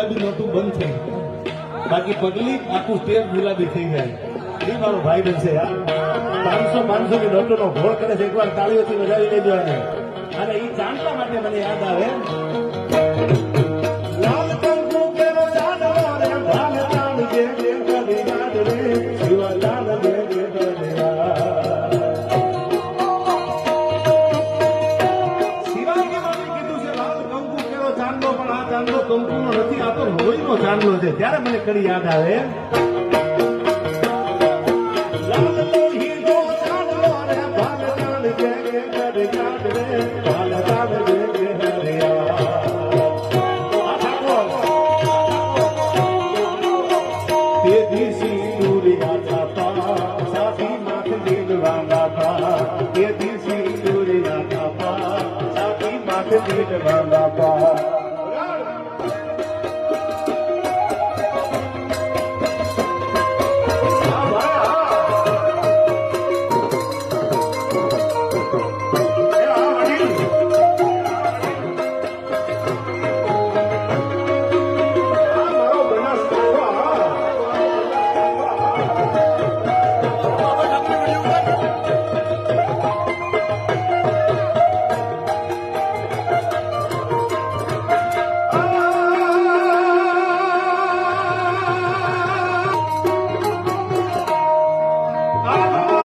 ગુલાબી નોટું બંધ થઈ બાકી પગલી આખું સ્ટેજ ગુલાબી થઈ જાય એ મારો ભાઈ બનશે યાર 500 ની નોટો નો ઘોળ કરે છે એકવાર તાળીઓથી વધાવી લેજો એને અને એ ચાંદલા માટે મને યાદ આવે લાલ કંકુ કેવો ચાંદલો રે ભાલ ચાંદ જે કદી યાદ રે શિવા લાલ જે કંકુનો નથી આ તો લોહીનો ચાંદલો છે ત્યારે મને કડી યાદ આવે લાલ લોહીનો ચાંદલો રે ભાલ ચાંદ જે કદી યાદ રે ભાલ ચાંદ જે હરિયા તે દીસી દુરિયા છાપા સાથી માથ દીલવાના પા તે દીસી દુરિયા છાપા સાથી માથ દીલવાના પા